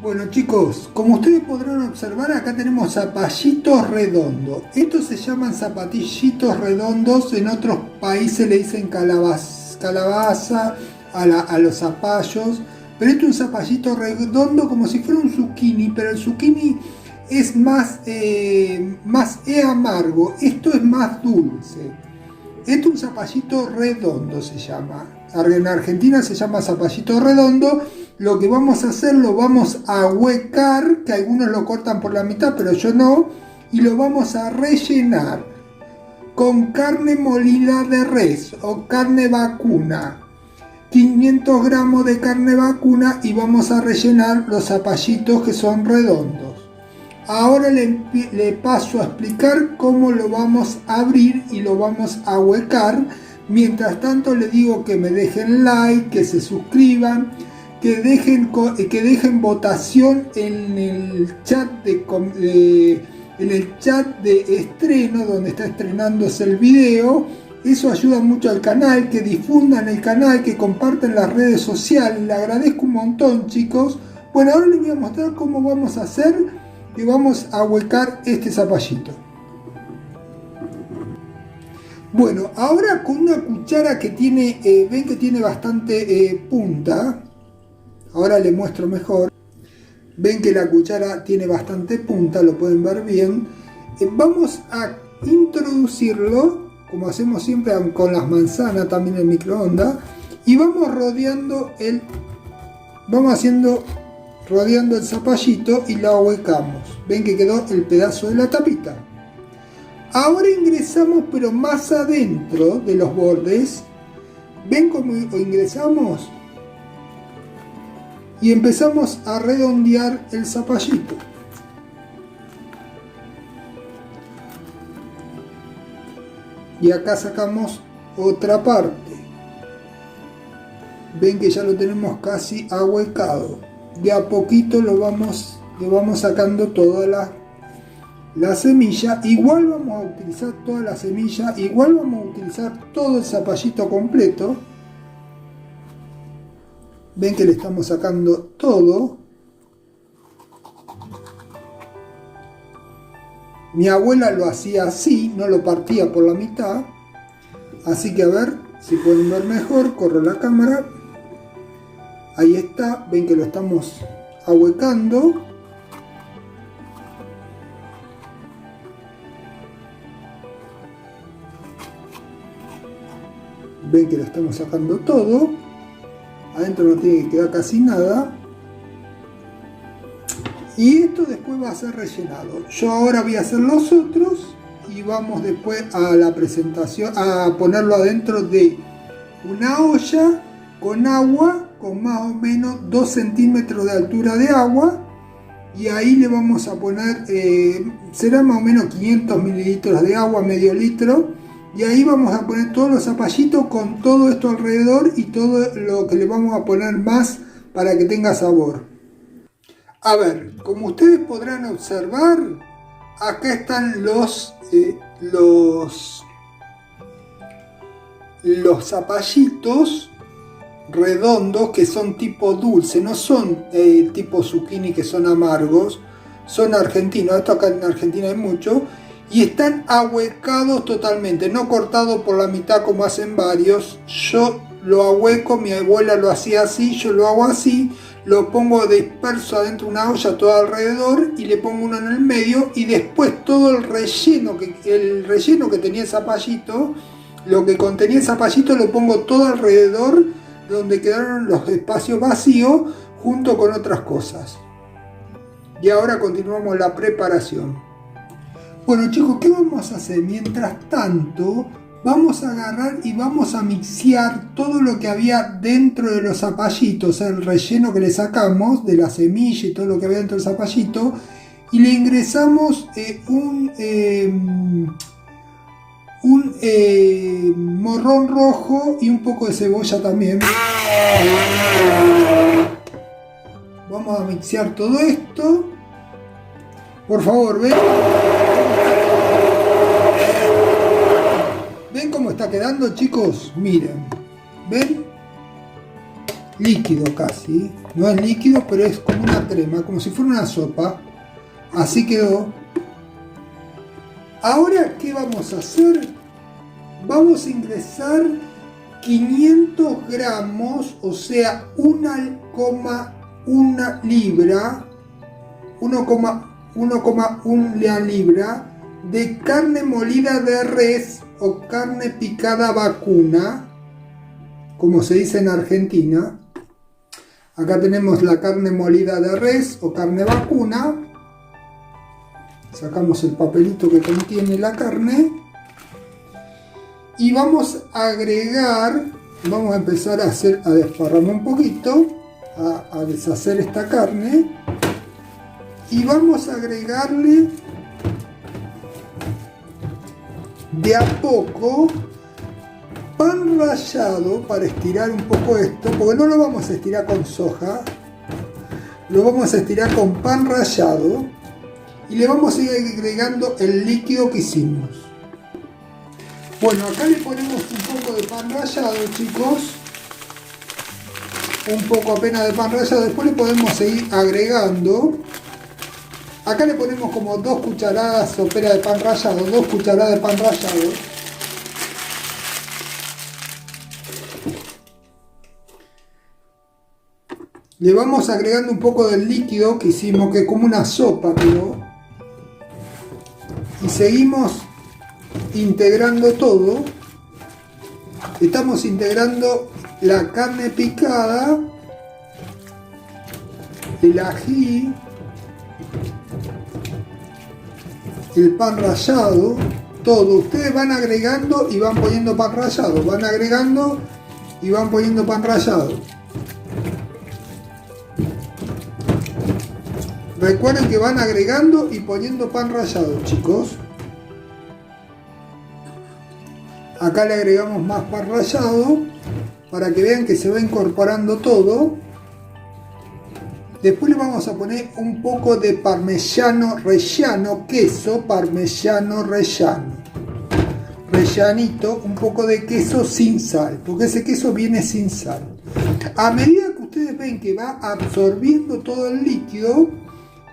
Bueno chicos, como ustedes podrán observar, acá tenemos zapallitos redondos. Estos se llaman zapatillitos redondos, en otros países le dicen calabaza a los zapallos. Pero este es un zapallito redondo como si fuera un zucchini, pero el zucchini es más amargo, esto es más dulce. Este es un zapallito redondo, se llama. En Argentina se llama zapallito redondo. Lo que vamos a hacer, lo vamos a huecar, que algunos lo cortan por la mitad, pero yo no, y lo vamos a rellenar con carne molida de res o carne vacuna. 500 gramos de carne vacuna y vamos a rellenar los zapallitos que son redondos. Ahora le paso a explicar cómo lo vamos a abrir y lo vamos a huecar. Mientras tanto les digo que me dejen like, que se suscriban, que dejen votación en el chat de estreno, donde está estrenándose el video. Eso ayuda mucho al canal, que difundan el canal, que compartan las redes sociales. Le agradezco un montón, chicos. Bueno, ahora les voy a mostrar cómo vamos a hacer y vamos a huecar este zapallito. Bueno, ahora con una cuchara que tiene, ven que tiene bastante punta. Ahora les muestro mejor. Ven que la cuchara tiene bastante punta, lo pueden ver bien. Vamos a introducirlo, como hacemos siempre con las manzanas, también en microondas. Y vamos rodeando rodeando el zapallito y lo ahuecamos. Ven que quedó el pedazo de la tapita. Ahora ingresamos, pero más adentro de los bordes. ¿Ven cómo ingresamos? Y empezamos a redondear el zapallito. Y acá sacamos otra parte. Ven que ya lo tenemos casi ahuecado. De a poquito le vamos sacando toda la semilla. Igual vamos a utilizar toda la semilla. Igual vamos a utilizar todo el zapallito completo. Ven que le estamos sacando todo. Mi abuela lo hacía así, no lo partía por la mitad. Así que a ver si pueden ver mejor, corro la cámara. Ahí está, ven que lo estamos ahuecando. Ven que lo estamos sacando todo. Adentro no tiene que quedar casi nada. Y esto después va a ser rellenado. Yo ahora voy a hacer los otros y vamos después a la presentación, a ponerlo adentro de una olla con agua, con más o menos 2 centímetros de altura de agua. Y ahí le vamos a poner, será más o menos 500 mililitros de agua, medio litro. Y ahí vamos a poner todos los zapallitos con todo esto alrededor y todo lo que le vamos a poner más para que tenga sabor. A ver, como ustedes podrán observar, acá están los zapallitos redondos que son tipo dulce, no son tipo zucchini que son amargos, son argentinos. Esto acá en Argentina hay mucho. Y están ahuecados totalmente, no cortados por la mitad como hacen varios. Yo lo ahueco, mi abuela lo hacía así, yo lo hago así. Lo pongo disperso adentro de una olla todo alrededor y le pongo uno en el medio. Y después todo el relleno que tenía el zapallito, lo que contenía el zapallito, lo pongo todo alrededor, donde quedaron los espacios vacíos junto con otras cosas. Y ahora continuamos la preparación. Bueno chicos, ¿qué vamos a hacer? Mientras tanto, vamos a agarrar y vamos a mixear todo lo que había dentro de los zapallitos, el relleno que le sacamos de la semilla y todo lo que había dentro del zapallito, y le ingresamos un morrón rojo y un poco de cebolla también. Vamos a mixear todo esto. Por favor, ven. ¿Ven cómo está quedando, chicos? Miren. ¿Ven? líquido casi. No es líquido, pero es como una crema, como si fuera una sopa. Así quedó. Ahora, ¿qué vamos a hacer? Vamos a ingresar 500 gramos, o sea, 1,1 libra, 1,1 libra de carne molida de res o carne picada vacuna, como se dice en Argentina. Acá tenemos la carne molida de res o carne vacuna. Sacamos el papelito que contiene la carne. Y vamos a agregar, vamos a empezar a desparramar un poquito, a deshacer esta carne. Y vamos a agregarle de a poco pan rallado para estirar un poco esto, porque no lo vamos a estirar con soja, lo vamos a estirar con pan rallado y le vamos a ir agregando el líquido que hicimos. Bueno, acá le ponemos un poco de pan rallado, chicos, un poco apenas de pan rallado, después le podemos seguir agregando. Acá le ponemos como 2 cucharadas soperas de pan rallado, 2 cucharadas de pan rallado. Le vamos agregando un poco del líquido que hicimos, que es como una sopa, pero. Y seguimos integrando todo. Estamos integrando la carne picada, el ají, el pan rallado, todo. Ustedes van agregando y van poniendo pan rallado, van agregando y van poniendo pan rallado. Recuerden que van agregando y poniendo pan rallado, chicos. Acá le agregamos más pan rallado para que vean que se va incorporando todo. Después le vamos a poner un poco de parmesano rellano, queso parmesano rellano. Rellanito, un poco de queso sin sal, porque ese queso viene sin sal. A medida que ustedes ven que va absorbiendo todo el líquido,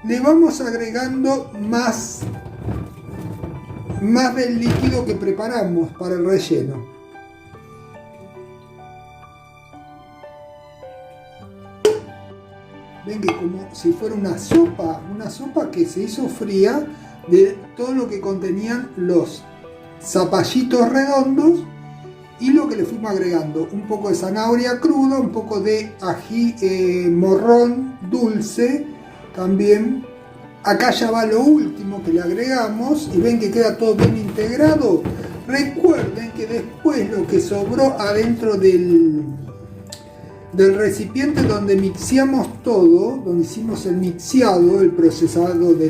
le vamos agregando más del líquido que preparamos para el relleno. Ven que como si fuera una sopa que se hizo fría de todo lo que contenían los zapallitos redondos y lo que le fuimos agregando, un poco de zanahoria cruda, un poco de ají morrón dulce también. Acá ya va lo último que le agregamos y ven que queda todo bien integrado. Recuerden que después lo que sobró adentro del recipiente donde mixeamos todo, donde hicimos el mixeado, el procesado de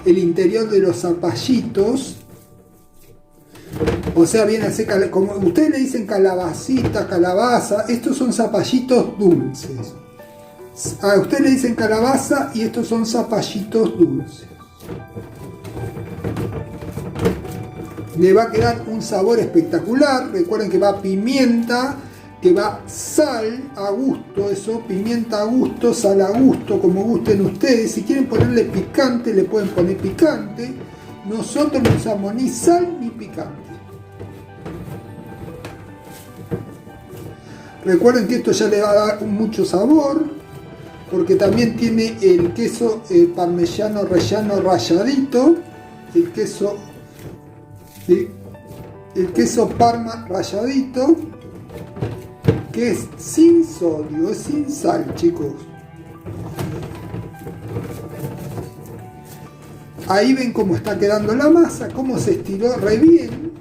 el interior de los zapallitos, o sea, viene a ser como ustedes le dicen calabacita, calabaza, estos son zapallitos dulces. A ustedes le dicen calabaza y estos son zapallitos dulces. Le va a quedar un sabor espectacular. Recuerden que va pimienta, que va sal a gusto, eso, pimienta a gusto, sal a gusto, como gusten ustedes. Si quieren ponerle picante, le pueden poner picante. Nosotros no usamos ni sal ni picante. Recuerden que esto ya le va a dar mucho sabor, porque también tiene el queso parmesano rellano ralladito, el queso parma ralladito, que es sin sodio, es sin sal, chicos. Ahí ven cómo está quedando la masa, cómo se estiró re bien,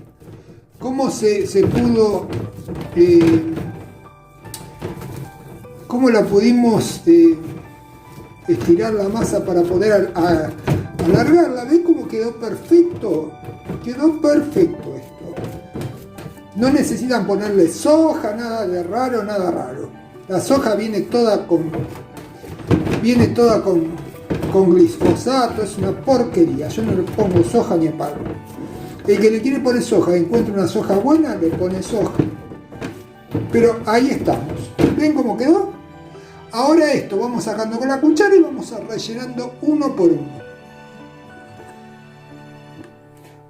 cómo se pudo, cómo la pudimos estirar la masa para poder alargarla. ¿Ven cómo quedó perfecto? Quedó perfecto esto. No necesitan ponerle soja, nada de raro, nada raro. La soja viene toda con glifosato, es una porquería. Yo no le pongo soja ni a palo. El que le quiere poner soja, encuentra una soja buena, le pone soja. Pero ahí estamos. ¿Ven cómo quedó? Ahora esto vamos sacando con la cuchara y vamos a rellenando uno por uno.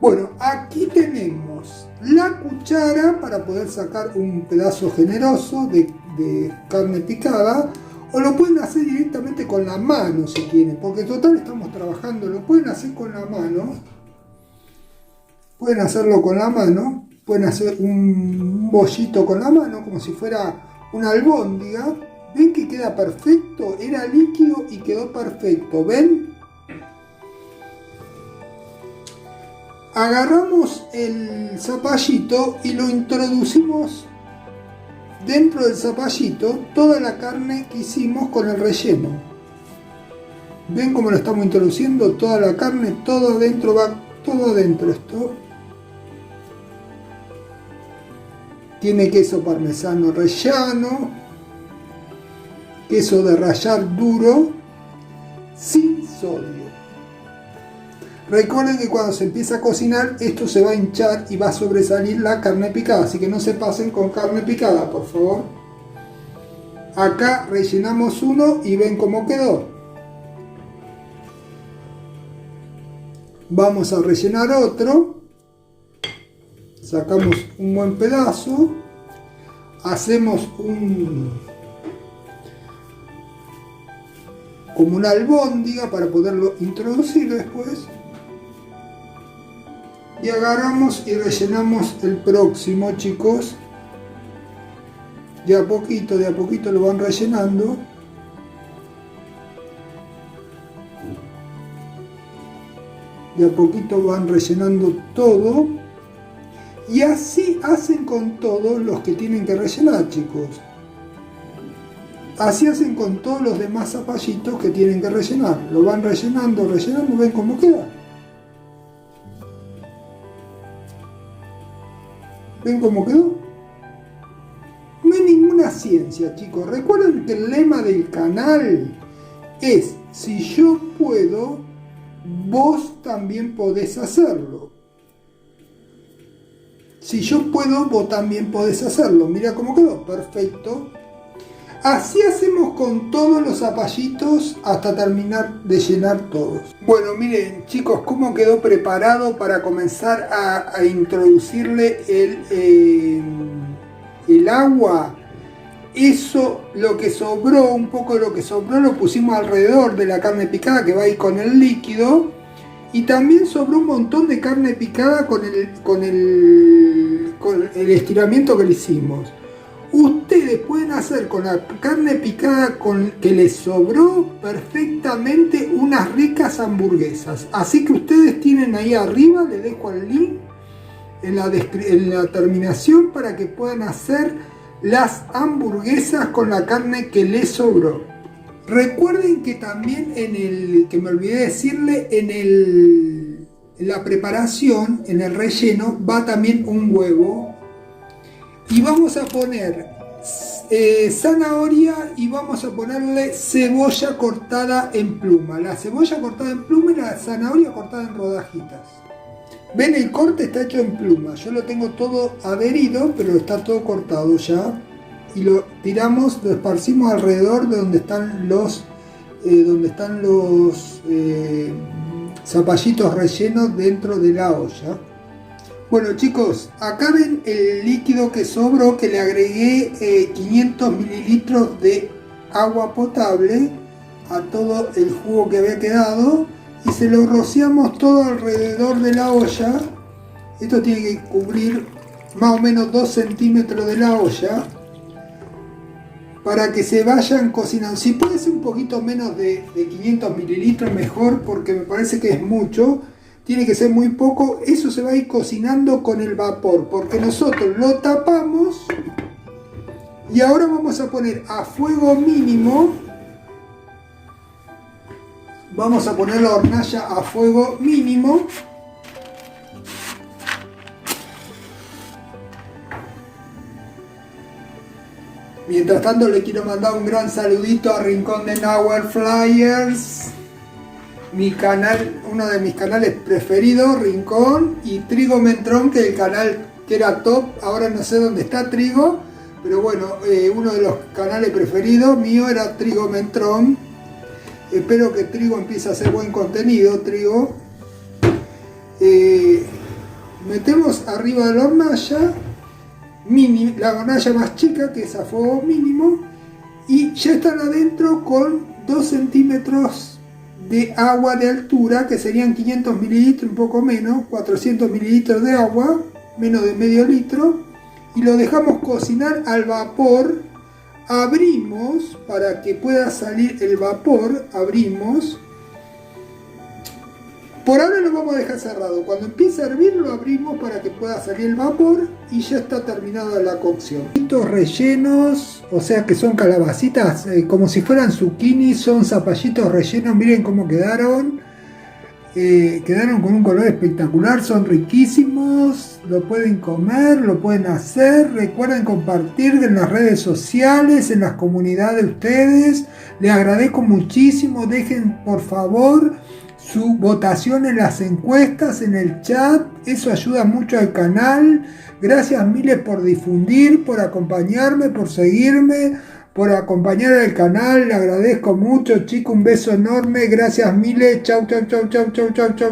Bueno, aquí tenemos la cuchara para poder sacar un pedazo generoso de carne picada, o lo pueden hacer directamente con la mano si quieren, porque en total estamos trabajando, lo pueden hacer con la mano, pueden hacerlo con la mano, pueden hacer un bollito con la mano como si fuera una albóndiga. ¿Ven que queda perfecto? Era líquido y quedó perfecto, ¿ven? Agarramos el zapallito y lo introducimos dentro del zapallito, toda la carne que hicimos con el relleno. ¿Ven cómo lo estamos introduciendo? Toda la carne, todo adentro, va todo adentro esto. Tiene queso parmesano rellano, queso de rallar duro, sin sodio. Recuerden que cuando se empieza a cocinar esto se va a hinchar y va a sobresalir la carne picada, así que no se pasen con carne picada, por favor. Acá rellenamos uno y ven cómo quedó. Vamos a rellenar otro. Sacamos un buen pedazo. Hacemos como una albóndiga para poderlo introducir después. Y agarramos y rellenamos el próximo, chicos. De a poquito lo van rellenando. De a poquito van rellenando todo. Y así hacen con todos los que tienen que rellenar, chicos. Así hacen con todos los demás zapallitos que tienen que rellenar. Lo van rellenando, ven cómo queda. ¿Ven cómo quedó? No hay ninguna ciencia, chicos. Recuerden que el lema del canal es: si yo puedo, vos también podés hacerlo. Si yo puedo, vos también podés hacerlo. Mira cómo quedó, perfecto. Así hacemos con todos los zapallitos hasta terminar de llenar todos. Bueno, miren chicos cómo quedó preparado para comenzar a introducirle el agua. Eso, lo que sobró, un poco de lo que sobró lo pusimos alrededor de la carne picada que va ahí con el líquido. Y también sobró un montón de carne picada con el estiramiento que le hicimos. Ustedes pueden hacer con la carne picada que les sobró perfectamente unas ricas hamburguesas. Así que ustedes tienen ahí arriba, les dejo el link en la terminación para que puedan hacer las hamburguesas con la carne que les sobró. Recuerden que también que me olvidé decirle, en la preparación, en el relleno, va también un huevo. Y vamos a poner zanahoria y vamos a ponerle cebolla cortada en pluma. La cebolla cortada en pluma y la zanahoria cortada en rodajitas. Ven, el corte está hecho en pluma. Yo lo tengo todo adherido, pero está todo cortado ya. Y lo tiramos, lo esparcimos alrededor de donde están los zapallitos rellenos dentro de la olla. Bueno chicos, acá ven el líquido que sobró, que le agregué 500 mililitros de agua potable a todo el jugo que había quedado y se lo rociamos todo alrededor de la olla. Esto tiene que cubrir más o menos 2 centímetros de la olla para que se vayan cocinando. Si puede ser un poquito menos de 500 mililitros mejor, porque me parece que es mucho. Tiene que ser muy poco. Eso se va a ir cocinando con el vapor, porque nosotros lo tapamos y ahora vamos a poner a fuego mínimo. Vamos a poner la hornalla a fuego mínimo. Mientras tanto le quiero mandar un gran saludito a Rincón de Nahue Flyers. mi canal, uno de mis canales preferidos, Rincón, y Trigomentron, que el canal que era top, ahora no sé dónde está Trigo, pero bueno, uno de los canales preferidos mío era Trigomentron. Espero que Trigo empiece a hacer buen contenido, Trigo. Metemos arriba de la hornalla, la hornalla más chica, que es a fuego mínimo, y ya están adentro con 2 centímetros de agua de altura, que serían 500 mililitros, un poco menos, 400 mililitros de agua, menos de medio litro, y lo dejamos cocinar al vapor. Abrimos para que pueda salir el vapor, abrimos. Por ahora lo vamos a dejar cerrado. Cuando empiece a hervir lo abrimos para que pueda salir el vapor y ya está terminada la cocción. Estos rellenos, o sea que son calabacitas, como si fueran zucchini, son zapallitos rellenos. Miren cómo quedaron. Quedaron con un color espectacular, son riquísimos, lo pueden comer, lo pueden hacer. Recuerden compartir en las redes sociales, en las comunidades de ustedes. Les agradezco muchísimo. Dejen por favor su votación en las encuestas, en el chat, eso ayuda mucho al canal. Gracias miles por difundir, por acompañarme, por seguirme, por acompañar al canal. Le agradezco mucho, chicos, un beso enorme. Gracias miles. Chau, chau, chau, chau, chau, chau, chau.